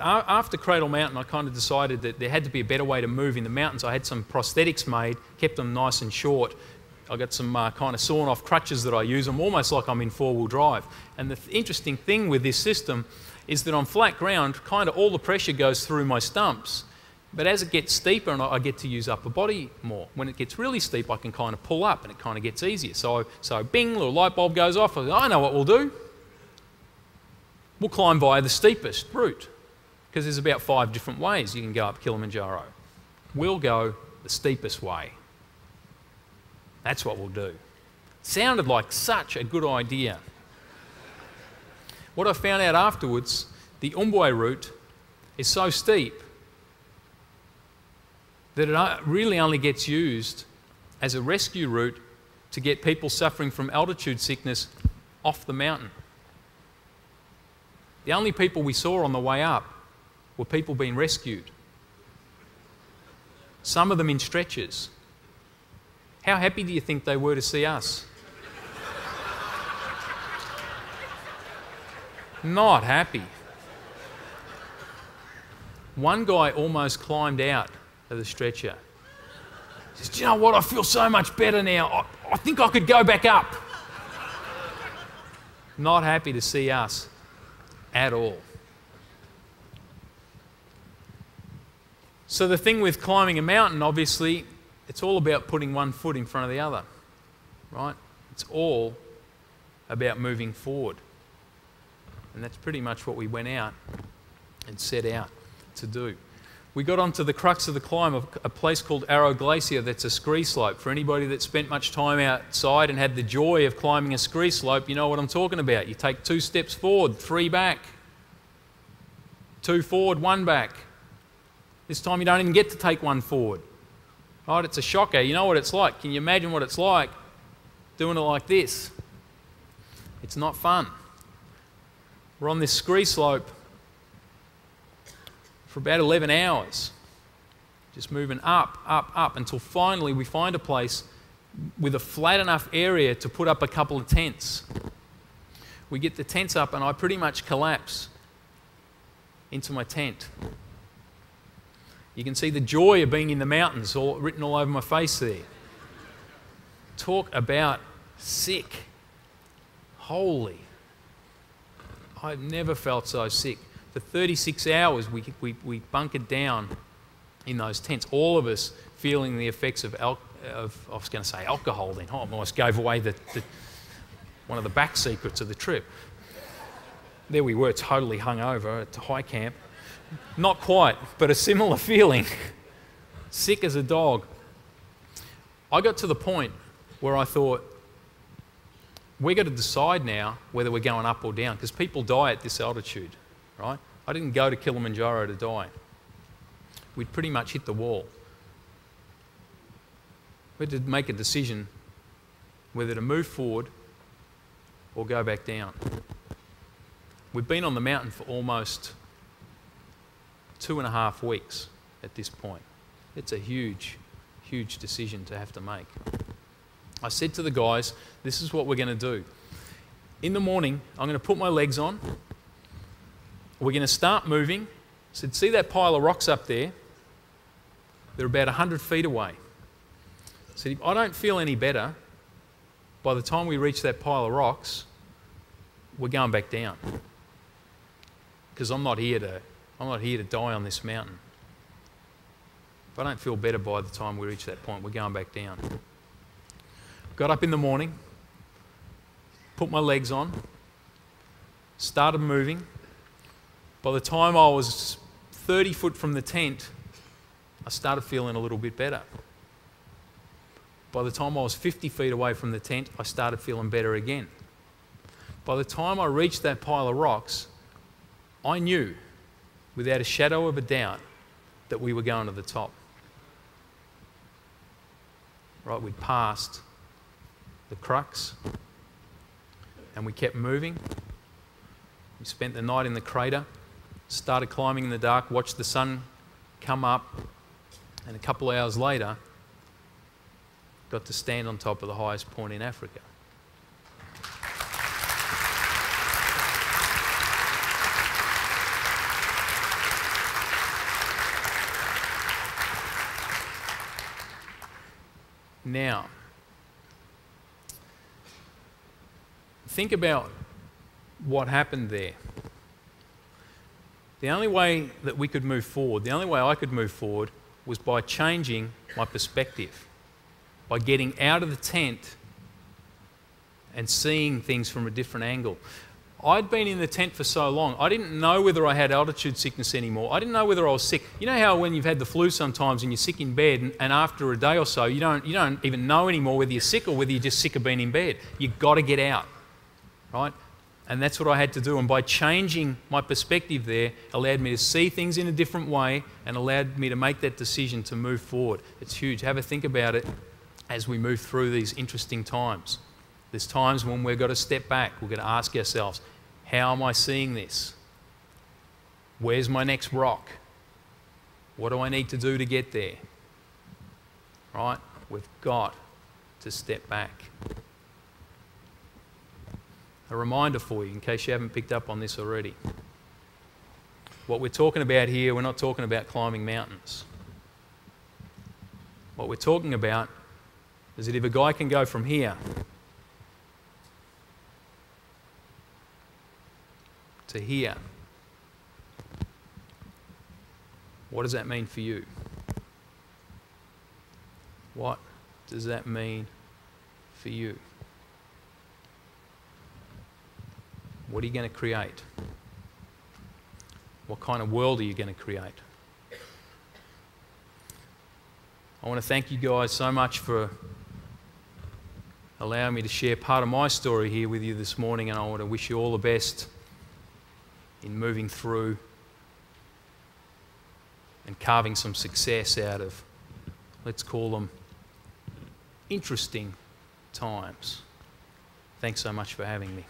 after Cradle Mountain, I kind of decided that there had to be a better way to move in the mountains. I had some prosthetics made, kept them nice and short. I got some kind of sawn off crutches that I use. I'm almost like I'm in four-wheel drive. And the interesting thing with this system is that on flat ground, kind of all the pressure goes through my stumps. But as it gets steeper, and I get to use upper body more. When it gets really steep, I can kind of pull up and it kind of gets easier. So bing, little light bulb goes off. I know what we'll do. We'll climb via the steepest route, because there's about 5 different ways you can go up Kilimanjaro. We'll go the steepest way. That's what we'll do. Sounded like such a good idea. What I found out afterwards, the Umbwe route is so steep that it really only gets used as a rescue route to get people suffering from altitude sickness off the mountain. The only people we saw on the way up were people being rescued. Some of them in stretchers. How happy do you think they were to see us? Not happy. One guy almost climbed out of the stretcher. He says, "Do you know what? I feel so much better now. I think I could go back up." Not happy to see us at all. So the thing with climbing a mountain, obviously, it's all about putting one foot in front of the other, right? It's all about moving forward. And that's pretty much what we went out and set out to do. We got onto the crux of the climb of a place called Arrow Glacier that's a scree slope. For anybody that spent much time outside and had the joy of climbing a scree slope, you know what I'm talking about. You take 2 steps forward, 3 back, 2 forward, 1 back. This time you don't even get to take 1 forward. Right? It's a shocker. You know what it's like. Can you imagine what it's like doing it like this? It's not fun. We're on this scree slope for about 11 hours, just moving up, up, up, until finally we find a place with a flat enough area to put up a couple of tents. We get the tents up and I pretty much collapse into my tent. You can see the joy of being in the mountains written all over my face there. Talk about sick. Holy. I've never felt so sick. For 36 hours we bunkered down in those tents, all of us feeling the effects of I was going to say alcohol then. I almost gave away one of the back secrets of the trip. There we were, totally hungover at high camp. Not quite, but a similar feeling. Sick as a dog. I got to the point where I thought, we've got to decide now whether we're going up or down, because people die at this altitude, right? I didn't go to Kilimanjaro to die. We'd pretty much hit the wall. We had to make a decision whether to move forward or go back down. We've been on the mountain for almost 2.5 weeks at this point. It's a huge, huge decision to have to make. I said to the guys, this is what we're going to do. In the morning, I'm going to put my legs on. We're going to start moving. I said, see that pile of rocks up there? They're about 100 feet away. I said, if I don't feel any better, by the time we reach that pile of rocks, we're going back down. Because I'm not here to die on this mountain. If I don't feel better by the time we reach that point, we're going back down. Got up in the morning, put my legs on, started moving. By the time I was 30 foot from the tent, I started feeling a little bit better. By the time I was 50 feet away from the tent, I started feeling better again. By the time I reached that pile of rocks, I knew, without a shadow of a doubt, that we were going to the top. Right, we'd passed the crux and we kept moving. We spent the night in the crater, started climbing in the dark, watched the sun come up, and a couple of hours later got to stand on top of the highest point in Africa. Now, think about what happened there. The only way that we could move forward, the only way I could move forward, was by changing my perspective, by getting out of the tent and seeing things from a different angle. I'd been in the tent for so long, I didn't know whether I had altitude sickness anymore. I didn't know whether I was sick. You know how when you've had the flu sometimes and you're sick in bed, and after a day or so, you don't even know anymore whether you're sick or whether you're just sick of being in bed. You've got to get out, right? And that's what I had to do. And by changing my perspective there, allowed me to see things in a different way and allowed me to make that decision to move forward. It's huge. Have a think about it as we move through these interesting times. There's times when we've got to step back. We've got to ask ourselves, how am I seeing this? Where's my next rock? What do I need to do to get there? Right? We've got to step back. A reminder for you, in case you haven't picked up on this already. What we're talking about here, we're not talking about climbing mountains. What we're talking about is that if a guy can go from here to here, what does that mean for you? What does that mean for you? What are you going to create? What kind of world are you going to create? I want to thank you guys so much for allowing me to share part of my story here with you this morning, and I want to wish you all the best in moving through and carving some success out of, let's call them, interesting times. Thanks so much for having me.